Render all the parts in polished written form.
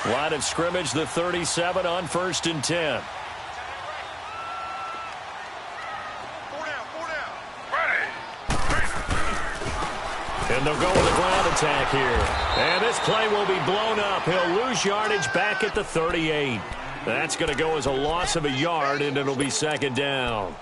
Line of scrimmage, the 37 on 1st and 10. And they'll go with a ground attack here. And this play will be blown up. He'll lose yardage back at the 38. That's going to go as a loss of a yard, and it'll be 2nd down.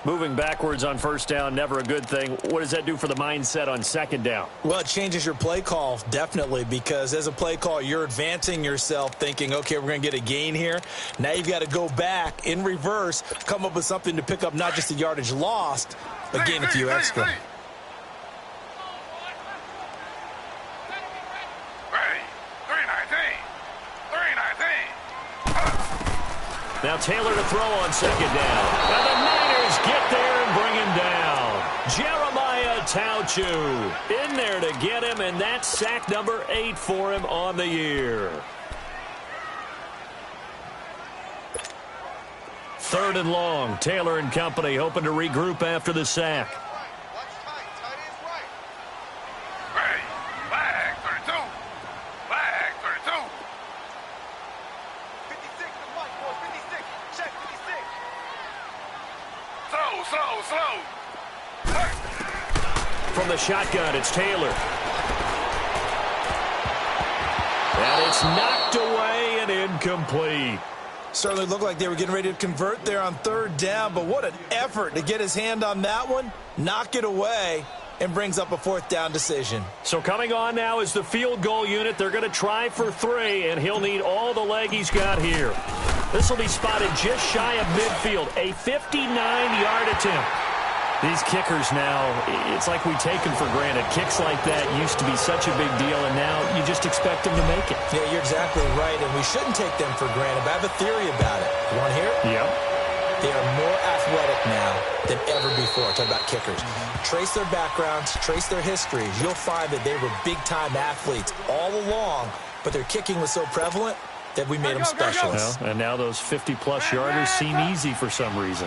Moving backwards on 1st down, never a good thing. What does that do for the mindset on 2nd down? Well, it changes your play call, definitely, because as a play call, you're advancing yourself thinking, okay, we're going to get a gain here. Now you've got to go back in reverse, come up with something to pick up not just the yardage lost, but gain a few extra. Now Taylor to throw on 2nd down. And the Niners get there and bring him down. Jeremiah Tauchu in there to get him, and that's sack number 8 for him on the year. 3rd and long. Taylor and company hoping to regroup after the sack. From the shotgun, it's Taylor. And it's knocked away and incomplete. Certainly looked like they were getting ready to convert there on 3rd down, but what an effort to get his hand on that one, knock it away, and brings up a 4th down decision. So coming on now is the field goal unit. They're going to try for 3, and he'll need all the leg he's got here. This will be spotted just shy of midfield, a 59-yard attempt. These kickers now, it's like we take them for granted. Kicks like that used to be such a big deal, and now you just expect them to make it. Yeah, you're exactly right, and we shouldn't take them for granted, but I have a theory about it. You want to hear it? Yep. They are more athletic now than ever before. Talk about kickers. Trace their backgrounds, trace their histories. You'll find that they were big-time athletes all along, but their kicking was so prevalent that we made them specialists. Well, and now those 50-plus yarders seem easy for some reason.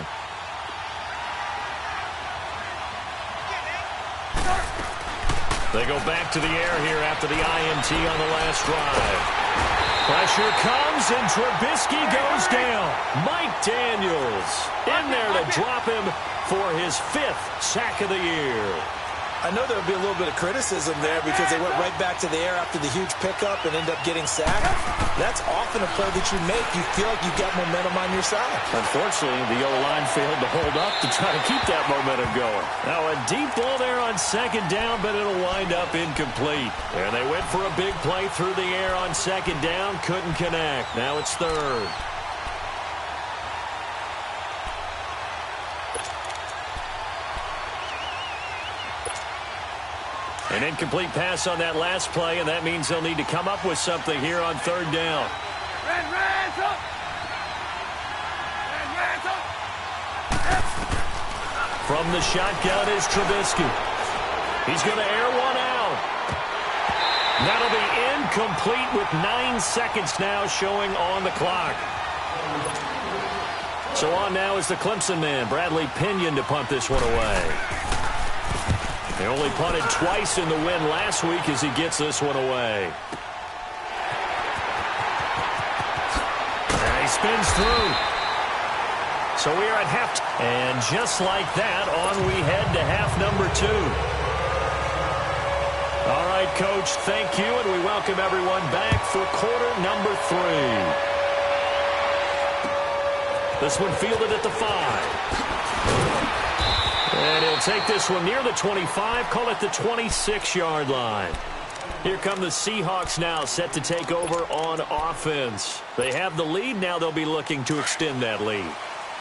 They go back to the air here after the INT on the last drive. Pressure comes, and Trubisky goes down. Mike Daniels in there to drop him for his 5th sack of the year. I know there will be a little bit of criticism there because they went right back to the air after the huge pickup and end up getting sacked. That's often a play that you make. You feel like you've got momentum on your side. Unfortunately, the O-line failed to hold up to try to keep that momentum going. Now a deep ball there on 2nd down, but it'll wind up incomplete. And they went for a big play through the air on 2nd down. Couldn't connect. Now it's 3rd. An incomplete pass on that last play, and that means they'll need to come up with something here on 3rd down. From the shotgun is Trubisky. He's going to air one out. That'll be incomplete with 9 seconds now showing on the clock. So on now is the Clemson man, Bradley Pinion, to punt this one away. They only punted twice in the win last week as he gets this one away. And he spins through. So we are at half. And just like that, on we head to half number 2. All right, Coach, thank you, and we welcome everyone back for quarter number 3. This one fielded at the 5. And he'll take this one near the 25, call it the 26-yard line. Here come the Seahawks now, set to take over on offense. They have the lead. Now they'll be looking to extend that lead.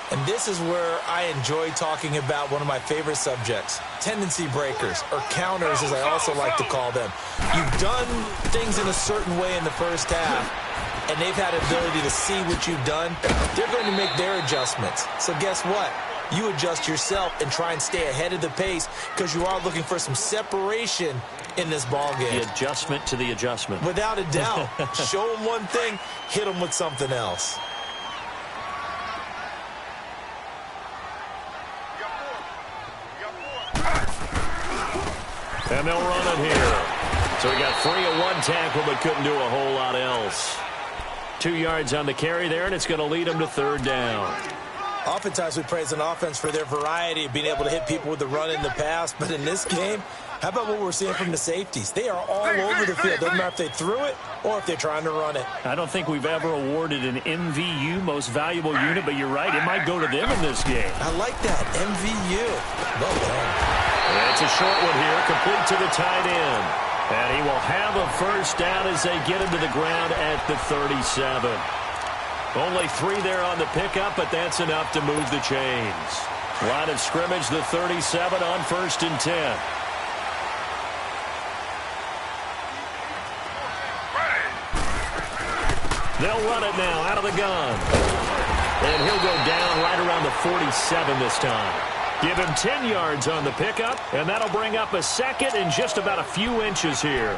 And this is where I enjoy talking about one of my favorite subjects, tendency breakers, or counters as I also like to call them. You've done things in a certain way in the first half, and they've had the ability to see what you've done. They're going to make their adjustments. So guess what? You adjust yourself and try and stay ahead of the pace because you are looking for some separation in this ball game. The adjustment to the adjustment. Without a doubt. Show them one thing, hit them with something else. And they'll run it here. So he got free of one tackle but couldn't do a whole lot else. 2 yards on the carry there, and it's going to lead him to third down. Oftentimes we praise an offense for their variety of being able to hit people with the run in the pass, but in this game, how about what we're seeing from the safeties? They are all over the field. Doesn't matter if they threw it or if they're trying to run it. I don't think we've ever awarded an MVU, most valuable unit, but you're right, it might go to them in this game. I like that, MVU. Well done. It's a short one here, complete to the tight end. And he will have a first down as they get him to the ground at the 37. Only 3 there on the pickup, but that's enough to move the chains. Line of scrimmage, the 37 on 1st and 10. They'll run it now out of the gun. And he'll go down right around the 47 this time. Give him 10 yards on the pickup, and that'll bring up a second in just about a few inches here.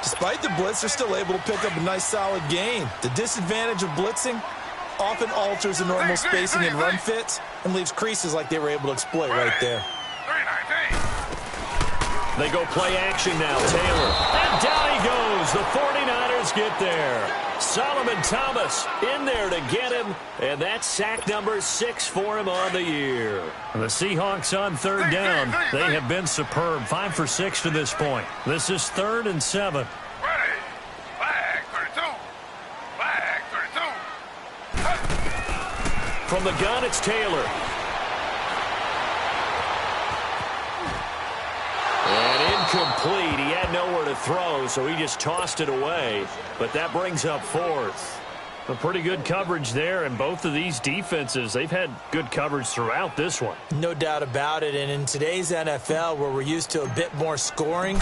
Despite the blitz, they're still able to pick up a nice solid gain. The disadvantage of blitzing often alters the normal spacing and run fits and leaves creases like they were able to exploit right there. They go play action now, Taylor. And down he goes. The 49ers get there. Solomon Thomas in there to get him, and that's sack number 6 for him on the year. The Seahawks on third down. They have been superb, 5 for 6 to this point. This is 3rd and 7. From the gun, it's Taylor. And incomplete. He had nowhere to throw, so he just tossed it away. But that brings up 4th. A pretty good coverage there, and both of these defenses, they've had good coverage throughout this one. No doubt about it, and in today's NFL, where we're used to a bit more scoring,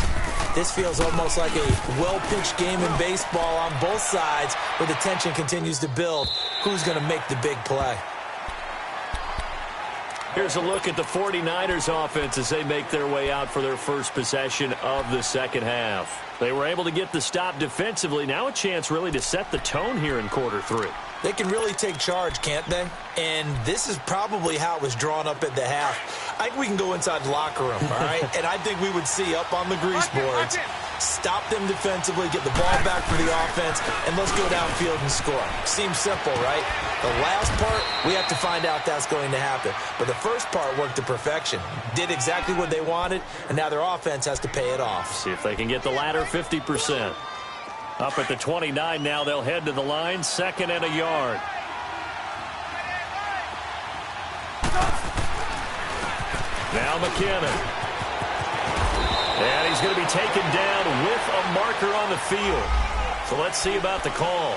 this feels almost like a well-pitched game in baseball on both sides, where the tension continues to build. Who's going to make the big play? Here's a look at the 49ers offense as they make their way out for their first possession of the second half. They were able to get the stop defensively. Now a chance really to set the tone here in quarter 3. They can really take charge, can't they? And this is probably how it was drawn up at the half. I think we can go inside the locker room, all right? And I think we would see up on the grease boards, stop them defensively, get the ball back for the offense, and let's go downfield and score. Seems simple, right? The last part, we have to find out that's going to happen. But the first part worked to perfection. Did exactly what they wanted, and now their offense has to pay it off. See if they can get the latter 50%. Up at the 29 now, they'll head to the line, 2nd and a yard. Now McKinnon. And he's going to be taken down with a marker on the field. So let's see about the call.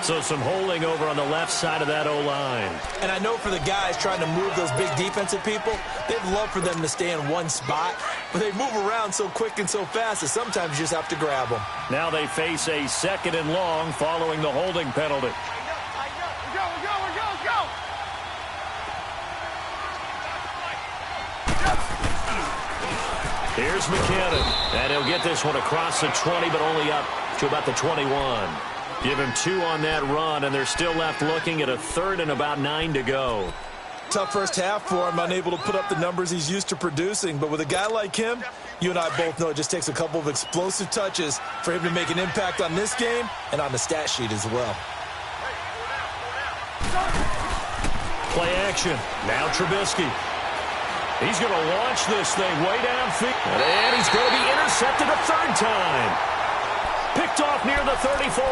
So some holding over on the left side of that O-line. And I know for the guys trying to move those big defensive people, they'd love for them to stay in one spot, but they move around so quick and so fast that sometimes you just have to grab them. Now they face a 2nd and long following the holding penalty. Here's McKinnon, and he'll get this one across the 20, but only up to about the 21. Give him 2 on that run, and they're still left looking at a 3rd and about 9 to go. Tough first half for him, unable to put up the numbers he's used to producing. But with a guy like him, you and I both know it just takes a couple of explosive touches for him to make an impact on this game and on the stat sheet as well. Play action. Now Trubisky. He's going to launch this thing way downfield. And he's going to be intercepted a 3rd time. Picked off near the 34.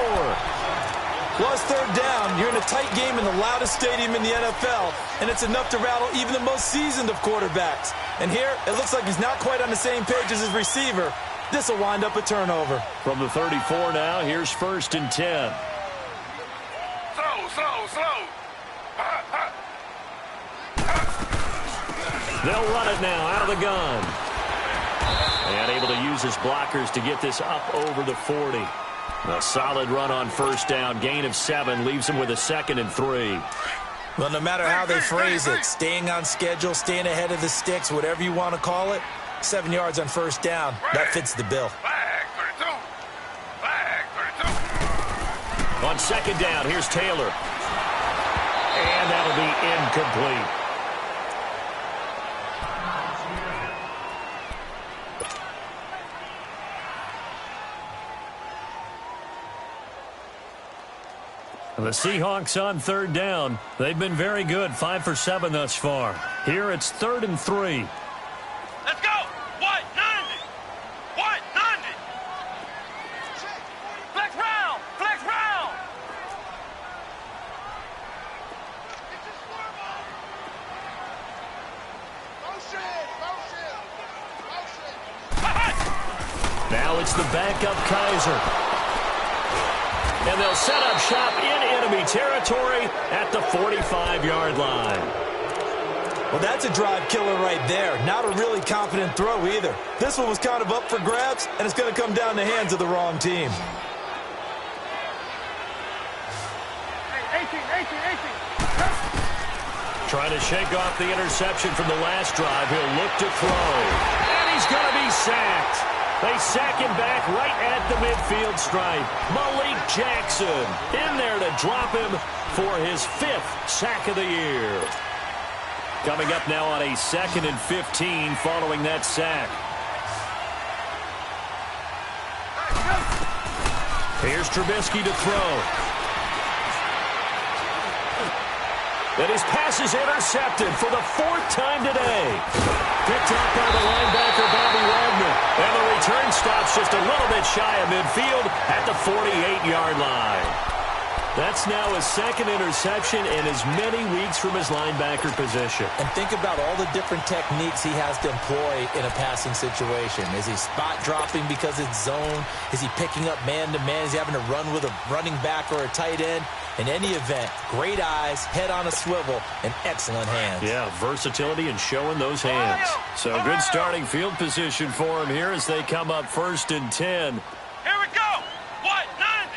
Plus 3rd down, you're in a tight game in the loudest stadium in the NFL, and it's enough to rattle even the most seasoned of quarterbacks. And here, it looks like he's not quite on the same page as his receiver. This will wind up a turnover. From the 34 now, here's 1st and 10. Slow. They'll run it now out of the gun. And able to use his blockers to get this up over the 40. A solid run on 1st down. Gain of 7 leaves him with a 2nd and 3. Well, no matter how they phrase it, staying on schedule, staying ahead of the sticks, whatever you want to call it, 7 yards on 1st down, that fits the bill. On 2nd down, here's Taylor. And that'll be incomplete. The Seahawks on third down. They've been very good, 5 for 7 thus far. Here it's 3rd and 3. Let's go! What? 90! What? 90! Flex round! Flex round! Now it's the backup Kaiser. And they'll set up shop in enemy territory at the 45-yard line. Well, that's a drive killer right there. Not a really confident throw either. This one was kind of up for grabs, and it's going to come down the hands of the wrong team. Trying to shake off the interception from the last drive. He'll look to throw. And he's going to be sacked. They sack him back right at the midfield stripe. Malik Jackson in there to drop him for his 5th sack of the year. Coming up now on a 2nd and 15 following that sack. Here's Trubisky to throw. And his pass is intercepted for the 4th time today. Picked up by the linebacker, Bobby Wagner. And the return stops just a little bit shy of midfield at the 48-yard line. That's now his 2nd interception in as many weeks from his linebacker position. And think about all the different techniques he has to employ in a passing situation. Is he spot dropping because it's zone? Is he picking up man-to-man? Is he having to run with a running back or a tight end? In any event, great eyes, head on a swivel, and excellent hands. Yeah, versatility and showing those hands. So good starting field position for him here as they come up 1st and 10. Here we go! What? 90!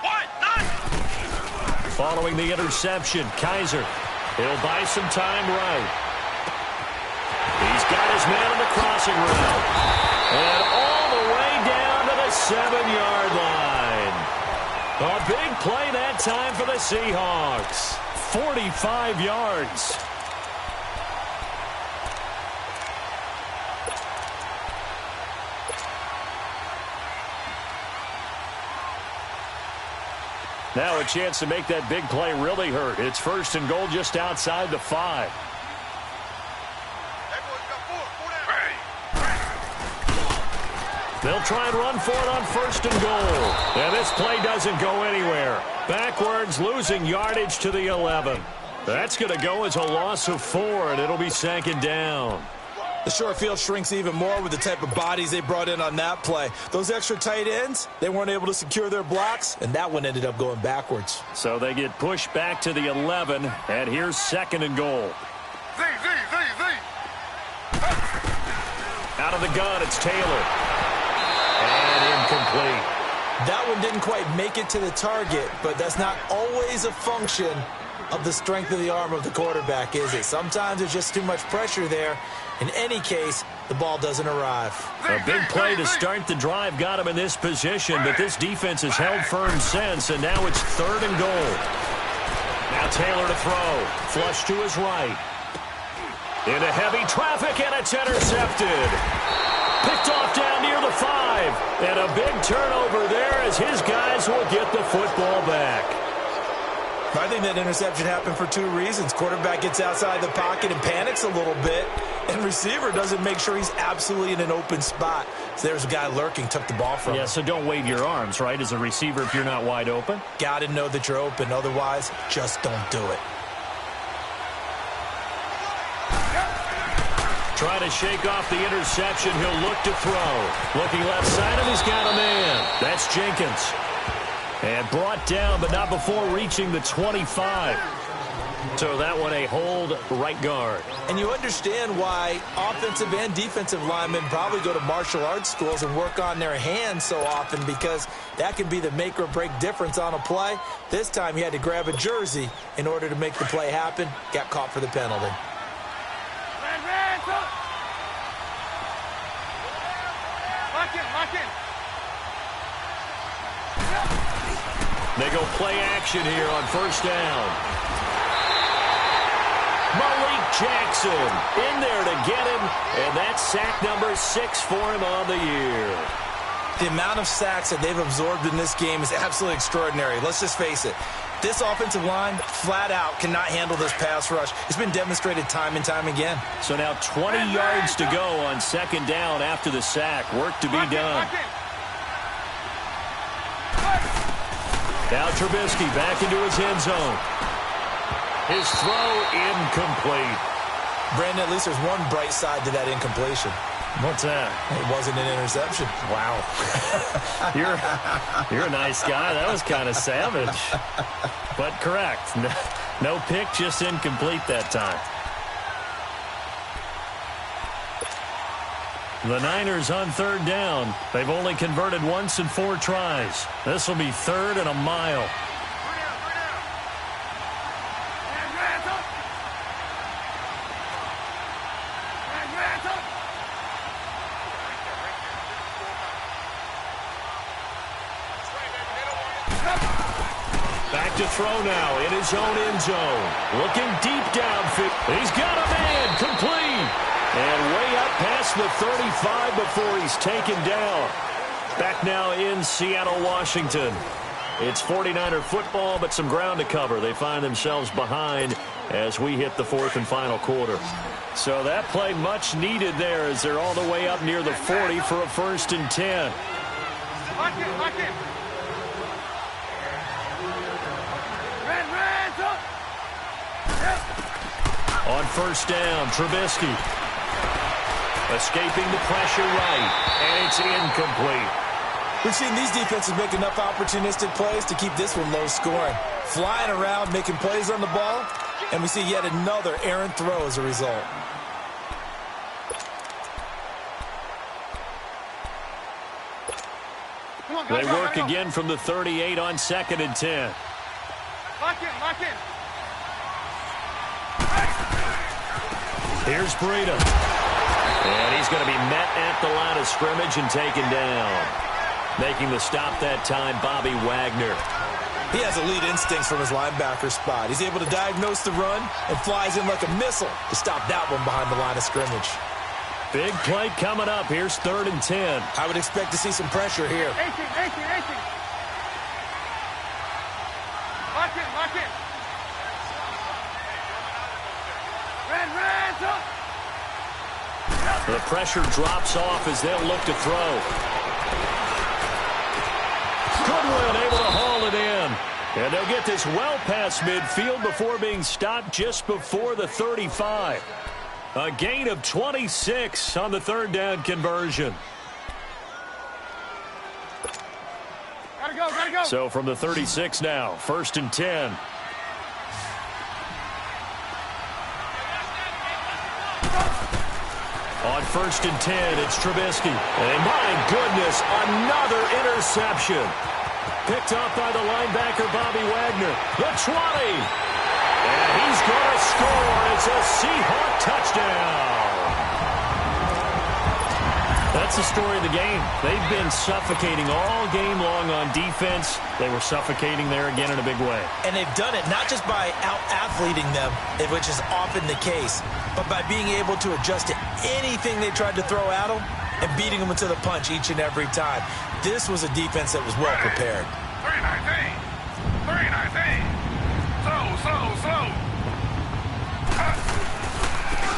What? 90! Following the interception, Kaiser. He'll buy some time right. He's got his man on the crossing route. And all the way down to the 7-yard line. A big play that time for the Seahawks. 45 yards. Now a chance to make that big play really hurt. It's 1st and goal just outside the 5. They'll try and run for it on 1st and goal. And this play doesn't go anywhere. Backwards, losing yardage to the 11. That's going to go as a loss of 4, and it'll be 2nd down. The short field shrinks even more with the type of bodies they brought in on that play. Those extra tight ends, they weren't able to secure their blocks, and that one ended up going backwards. So they get pushed back to the 11, and here's 2nd and goal. Out of the gun, it's Taylor. And incomplete. That one didn't quite make it to the target, but that's not always a function of the strength of the arm of the quarterback, is it? Sometimes there's just too much pressure there. In any case, the ball doesn't arrive. A big play to start the drive got him in this position, but this defense has held firm since, and now it's 3rd and goal. Now Taylor to throw. Flush to his right. Into heavy traffic, and it's intercepted. Picked off down near the 5. And a big turnover there as his guys will get the football back. I think that interception happened for 2 reasons. Quarterback gets outside the pocket and panics a little bit, and receiver doesn't make sure he's absolutely in an open spot. So there's a guy lurking, took the ball from him. Yeah, so don't wave your arms, right, as a receiver if you're not wide open. Got to know that you're open. Otherwise, just don't do it. Trying to shake off the interception. He'll look to throw. Looking left side, and he's got a man. That's Jenkins. And brought down, but not before reaching the 25. So that one a hold right guard. And you understand why offensive and defensive linemen probably go to martial arts schools and work on their hands so often, because that can be the make or break difference on a play. This time he had to grab a jersey in order to make the play happen. Got caught for the penalty. They go play action here on 1st down. Malik Jackson in there to get him, and that's sack number 6 for him on the year. The amount of sacks that they've absorbed in this game is absolutely extraordinary. Let's just face it. This offensive line, flat out, cannot handle this pass rush. It's been demonstrated time and time again. So now 20 yards to go on second down after the sack. Work to be done. Now Trubisky back into his end zone. His throw incomplete. Brandon, at least there's one bright side to that incompletion. What's that? It wasn't an interception. Wow. You're a nice guy. That was kind of savage. But correct. No pick, just incomplete that time. The Niners on third down. They've only converted once in 4 tries. This will be 3rd and a mile. Back to throw now in his own end zone. Looking deep downfield. He's got a man. Complete. And way up past the 35 before he's taken down. Back now in Seattle, Washington. It's 49er football, but some ground to cover. They find themselves behind as we hit the 4th and final quarter. So that play much needed there as they're all the way up near the 40 for a 1st and 10. Lock it. On 1st down, Trubisky. Escaping the pressure right, and it's incomplete. We've seen these defenses make enough opportunistic plays to keep this one low scoring. Flying around, making plays on the ball, and we see yet another errant throw as a result. They work again from the 38 on 2nd and 10. Lock in. Here's Breida. And he's going to be met at the line of scrimmage and taken down. Making the stop that time, Bobby Wagner. He has elite instincts from his linebacker spot. He's able to diagnose the run and flies in like a missile to stop that one behind the line of scrimmage. Big play coming up. Here's 3rd and 10. I would expect to see some pressure here. 18. Lock it. The pressure drops off as they'll look to throw. Goodwin able to haul it in. And they'll get this well past midfield before being stopped just before the 35. A gain of 26 on the 3rd down conversion. Gotta go. So from the 36 now, 1st and 10. On 1st and 10, it's Trubisky. And my goodness, another interception. Picked up by the linebacker, Bobby Wagner. The 20. And he's going to score. It's a Seahawk touchdown. That's the story of the game. They've been suffocating all game long on defense. They were suffocating there again in a big way. And they've done it not just by out-athleting them, which is often the case, but by being able to adjust to anything they tried to throw at them and beating them into the punch each and every time. This was a defense that was well prepared. 319. Slow.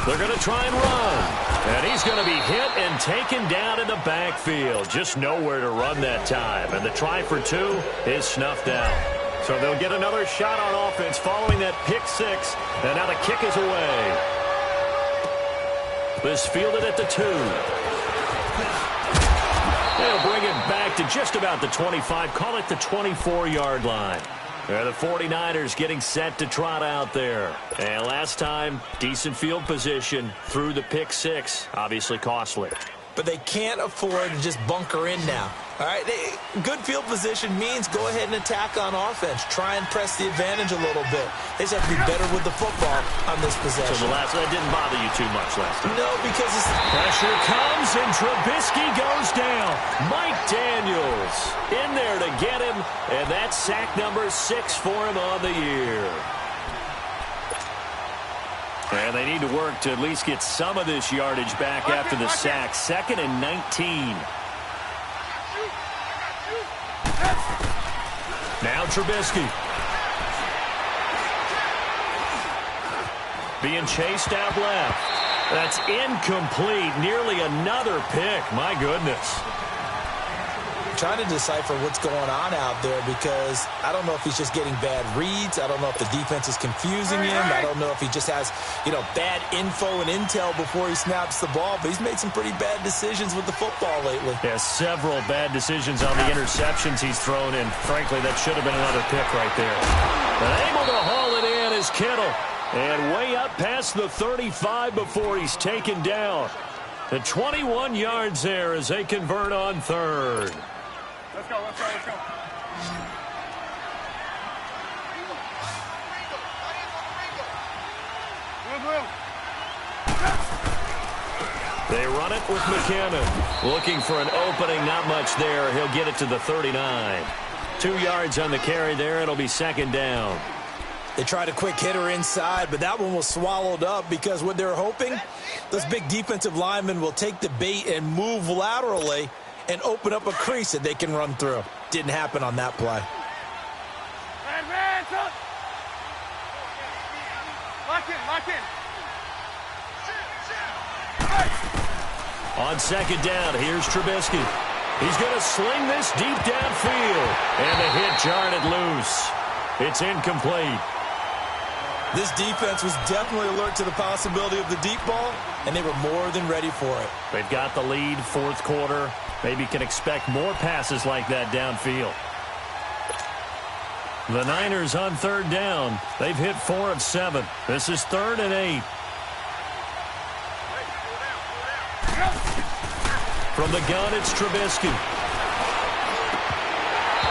They're going to try and run. And he's going to be hit and taken down in the backfield. Just nowhere to run that time. And the try for 2 is snuffed out. So they'll get another shot on offense following that pick 6. And now the kick is away. This fielded at the 2. They'll bring it back to just about the 25. Call it the 24-yard line. The 49ers getting set to trot out there. And last time, decent field position through the pick 6. Obviously costly. But they can't afford to just bunker in now. All right, good field position means go ahead and attack on offense. Try and press the advantage a little bit. They just have to be better with the football on this possession. So that didn't bother you too much last time? No, because pressure comes and Trubisky goes down. Mike Daniels in there to get him, and that's sack number 6 for him on the year. And they need to work to at least get some of this yardage back after the sack. 2nd and 19. Now Trubisky. being chased out left. That's incomplete. Nearly another pick. My goodness. Trying to decipher what's going on out there because I don't know if he's just getting bad reads. I don't know if the defense is confusing him. I don't know if he just has, bad info and intel before he snaps the ball. But he's made some pretty bad decisions with the football lately. Yeah, several bad decisions on the interceptions he's thrown in. Frankly, that should have been another pick right there. But able to haul it in is Kittle. And way up past the 35 before he's taken down. The 21 yards there as they convert on third. Let's go, let's go, let's go. They run it with McKinnon. Looking for an opening, not much there. He'll get it to the 39. 2 yards on the carry there. It'll be second down. They tried a quick hitter inside, but that one was swallowed up because what they're hoping, those big defensive linemen will take the bait and move laterally and open up a crease that they can run through. Didn't happen on that play. Lock in, lock in. On second down, here's Trubisky. He's going to sling this deep downfield. And the hit jarred it loose. It's incomplete. This defense was definitely alert to the possibility of the deep ball, and they were more than ready for it. They've got the lead, fourth quarter. Maybe can expect more passes like that downfield. The Niners on third down. They've hit 4 of 7. This is 3rd and 8. From the gun, it's Trubisky.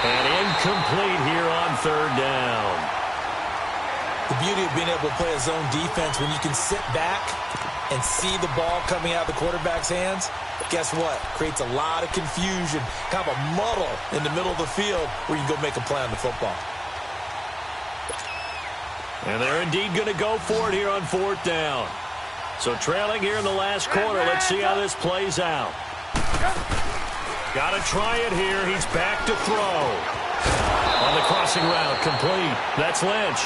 And incomplete here on third down. The beauty of being able to play a zone defense when you can sit back and see the ball coming out of the quarterback's hands, guess what? Creates a lot of confusion, kind of a muddle in the middle of the field where you can go make a play on the football. And they're indeed going to go for it here on 4th down. So trailing here in the last quarter, let's see how this plays out. Got to try it here. He's back to throw. On the crossing route, complete. That's Lynch.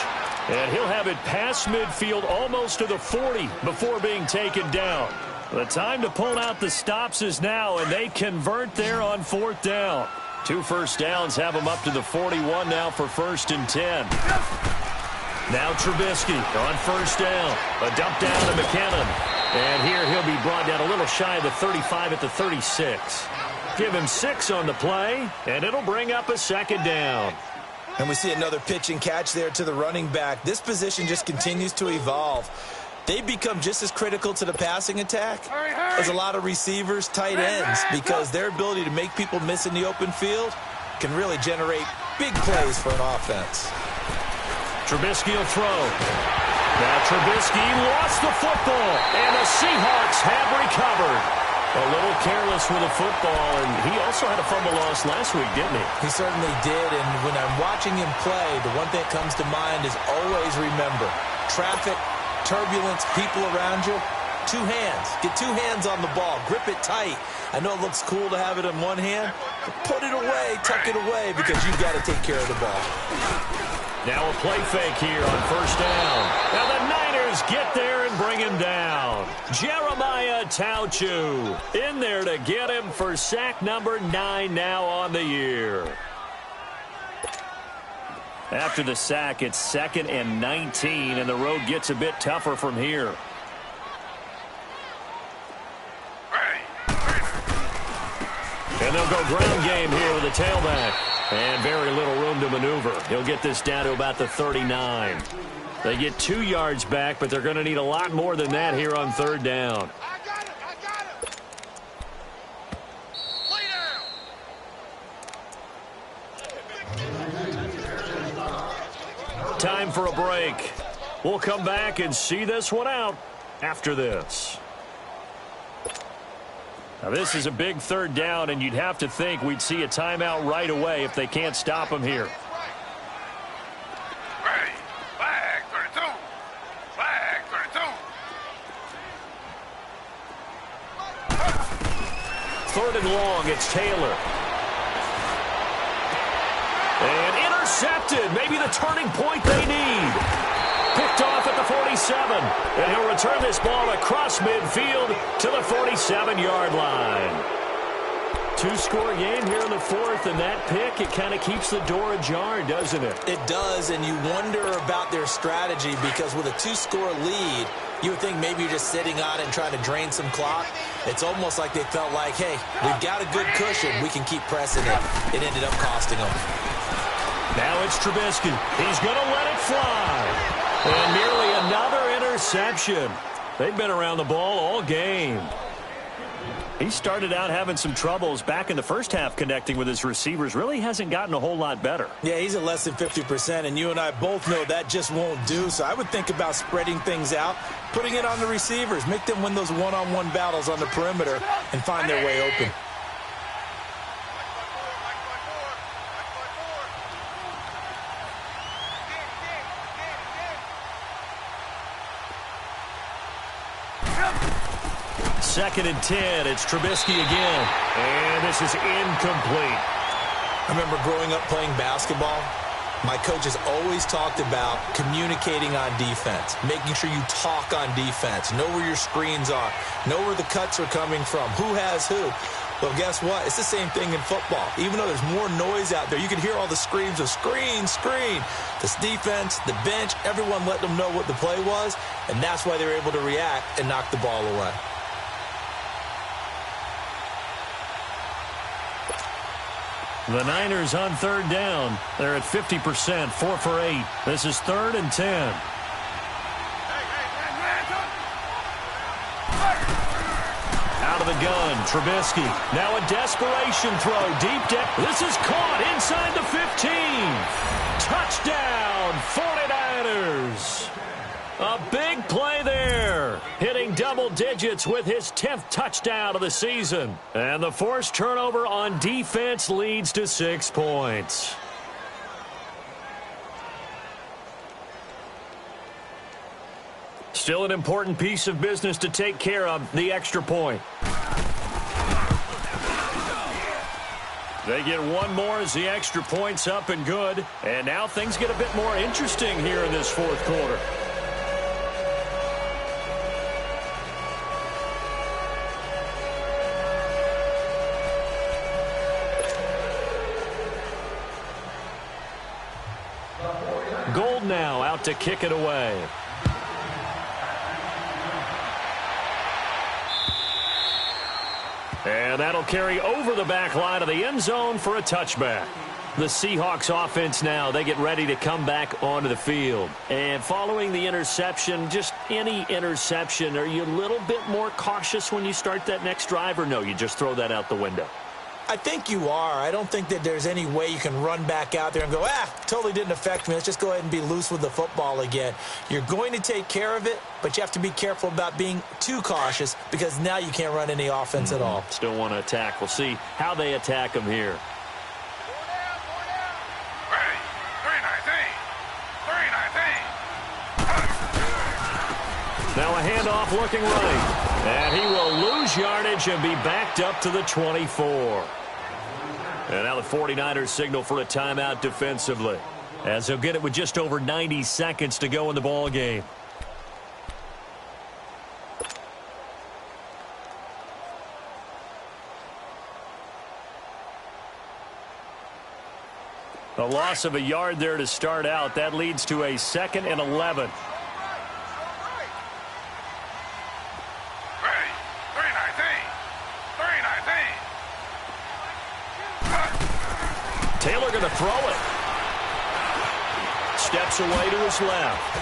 And he'll have it past midfield almost to the 40 before being taken down. The time to pull out the stops is now, and they convert there on 4th down. 2 first downs have them up to the 41 now for 1st and 10. Now Trubisky on 1st down. A dump down to McKinnon. And here he'll be brought down a little shy of the 35 at the 36. Give him 6 on the play, and it'll bring up a 2nd down. And we see another pitch and catch there to the running back. This position just continues to evolve. They become just as critical to the passing attack as a lot of receivers, tight ends, because their ability to make people miss in the open field can really generate big plays for an offense. Trubisky will throw. Now Trubisky lost the football, and the Seahawks have recovered. A little careless with the football, and he also had a fumble loss last week, didn't he? He certainly did, and when I'm watching him play, the one thing that comes to mind is always remember, traffic, turbulence, people around you, 2 hands. Get 2 hands on the ball. Grip it tight. I know it looks cool to have it in one hand, but put it away, tuck it away, because you've got to take care of the ball. Now a play fake here on 1st down. Now the Niners get there and bring him down. Jeremiah Tauchu in there to get him for sack number 9 now on the year. After the sack, it's 2nd and 19, and the road gets a bit tougher from here. And they'll go ground game here with the tailback. And very little room to maneuver. He'll get this down to about the 39. They get 2 yards back, but they're going to need a lot more than that here on 3rd down. I got it. Lay down. Time for a break. We'll come back and see this one out after this. Now, this is a big 3rd down, and you'd have to think we'd see a timeout right away if they can't stop him here. Ready. Flag 32. Flag 32. 3rd and long, it's Taylor. And intercepted. Maybe the turning point they need. Picked off at the 47. And he'll return this ball across midfield to the 47-yard line. Two-score game here in the fourth, and that pick, it kind of keeps the door ajar, doesn't it? It does, and you wonder about their strategy because with a two-score lead, you would think maybe you're just sitting on it and trying to drain some clock. It's almost like they felt like, hey, we've got a good cushion. We can keep pressing it. It ended up costing them. Now it's Trubisky. He's going to let it fly. And nearly another interception. They've been around the ball all game. He started out having some troubles back in the first half connecting with his receivers. Really hasn't gotten a whole lot better. Yeah, he's at less than 50%, and you and I both know that just won't do. So I would think about spreading things out, putting it on the receivers, make them win those one-on-one battles on the perimeter and find their way open. Second and 10. It's Trubisky again. And this is incomplete. I remember growing up playing basketball. My coaches always talked about communicating on defense, making sure you talk on defense, know where your screens are, know where the cuts are coming from, who has who. Well, guess what? It's the same thing in football. Even though there's more noise out there, you can hear all the screams of screen, screen. This defense, the bench, everyone let them know what the play was, and that's why they were able to react and knock the ball away. The Niners on third down. They're at 50%, 4 for 8. This is 3rd and 10. Out of the gun, Trubisky. Now a desperation throw, deep down. This is caught inside the 15. Touchdown, 49ers. A big play there, hitting double digits with his 10th touchdown of the season. And the forced turnover on defense leads to 6 points. Still an important piece of business to take care of, the extra point. They get one more as the extra point's up and good. And now things get a bit more interesting here in this fourth quarter. Gold now out to kick it away. And that'll carry over the back line of the end zone for a touchback. The Seahawks offense now, they get ready to come back onto the field. And following the interception, just any interception, are you a little bit more cautious when you start that next drive, or no, you just throw that out the window? I think you are. I don't think that there's any way you can run back out there and go, totally didn't affect me. Let's just go ahead and be loose with the football again. You're going to take care of it, but you have to be careful about being too cautious because now you can't run any offense at all. Still want to attack. We'll see how they attack them here. Now a handoff looking right. And he will lose yardage and be backed up to the 24. And now the 49ers signal for a timeout defensively, as they'll get it with just over 90 seconds to go in the ball game. A loss of a yard there to start out. That leads to a 2nd and 11. Taylor going to throw it. Steps away to his left.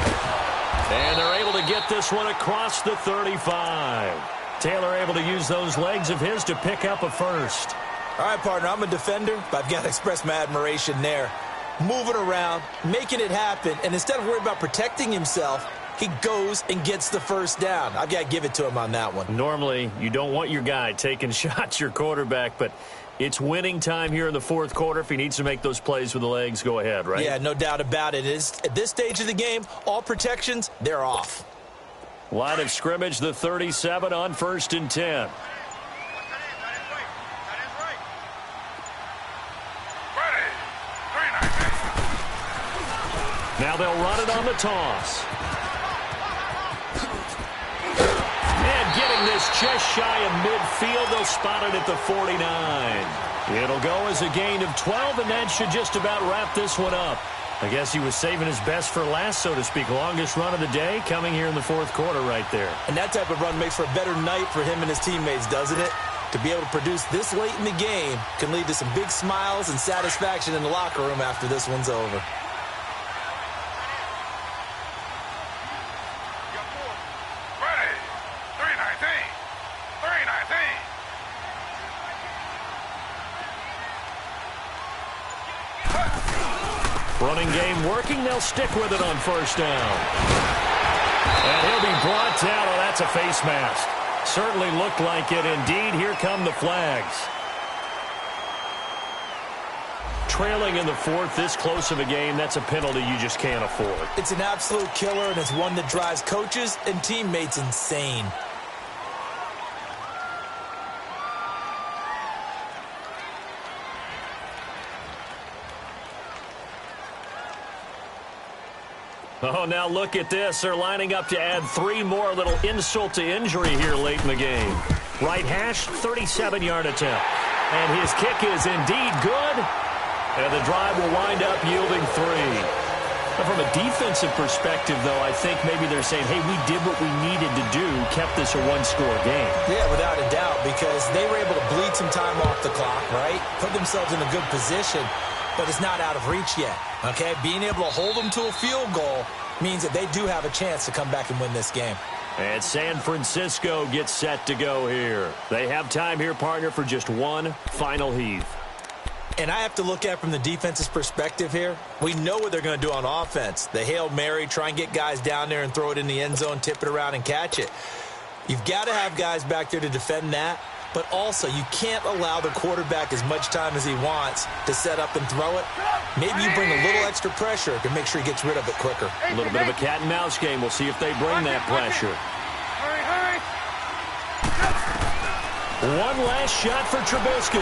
And they're able to get this one across the 35. Taylor able to use those legs of his to pick up a first. All right, partner, I'm a defender, but I've got to express my admiration there. Moving around, making it happen, and instead of worrying about protecting himself, he goes and gets the first down. I've got to give it to him on that one. Normally, you don't want your guy taking shots, your quarterback, but it's winning time here in the fourth quarter. If he needs to make those plays with the legs, go ahead, right? Yeah, no doubt about it. At this stage of the game, all protections, they're off. Line of scrimmage, the 37 on 1st and 10. Now they'll run it on the toss. And getting this just shy of midfield, they'll spot it at the 49. It'll go as a gain of 12, and that should just about wrap this one up. I guess he was saving his best for last, so to speak. Longest run of the day coming here in the fourth quarter right there. And that type of run makes for a better night for him and his teammates, doesn't it? To be able to produce this late in the game can lead to some big smiles and satisfaction in the locker room after this one's over. Ready. 319. 319. Running game working. They'll stick with it on first down. And he'll be brought down. Oh, that's a face mask. Certainly looked like it. Indeed, here come the flags. Trailing in the fourth, this close of a game, that's a penalty you just can't afford. It's an absolute killer, and it's one that drives coaches and teammates insane. Oh, now look at this. They're lining up to add 3 more. Little insult to injury here late in the game. Right hash, 37-yard attempt. And his kick is indeed good. And the drive will wind up yielding 3. Now, from a defensive perspective, though, I think maybe they're saying, hey, we did what we needed to do, kept this a one-score game. Yeah, without a doubt, because they were able to bleed some time off the clock, right? Put themselves in a good position. But it's not out of reach yet, okay? Being able to hold them to a field goal means that they do have a chance to come back and win this game. And San Francisco gets set to go here. They have time here, partner, for just one final heave. And I have to look at from the defense's perspective here. We know what they're going to do on offense. The Hail Mary, try and get guys down there and throw it in the end zone, tip it around and catch it. You've got to have guys back there to defend that. But also, you can't allow the quarterback as much time as he wants to set up and throw it. Maybe you bring a little extra pressure to make sure he gets rid of it quicker. A little bit of a cat-and-mouse game. We'll see if they bring that pressure. Hurry, hurry. One last shot for Trubisky.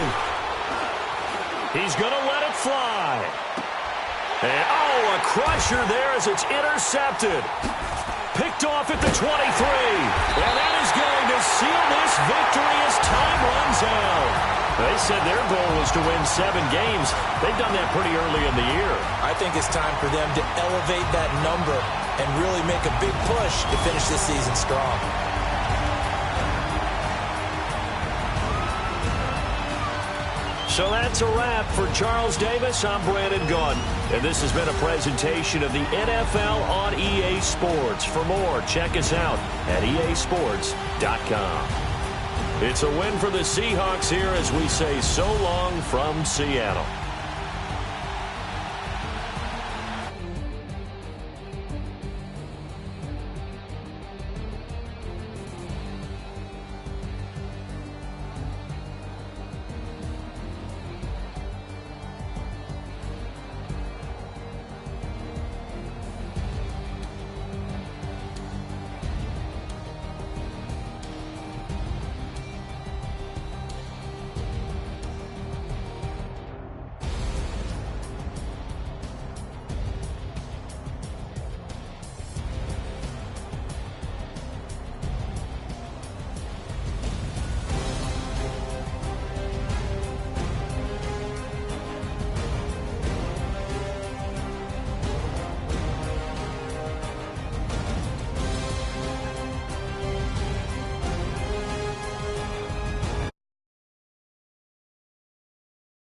He's going to let it fly. And, oh, a crusher there as it's intercepted. Picked off at the 23. And that is going to seal this victory as time runs out. They said their goal was to win 7 games. They've done that pretty early in the year. I think it's time for them to elevate that number and really make a big push to finish this season strong. So that's a wrap for Charles Davis. I'm Brandon Gunn. And this has been a presentation of the NFL on EA Sports. For more, check us out at easports.com. It's a win for the Seahawks here as we say so long from Seattle.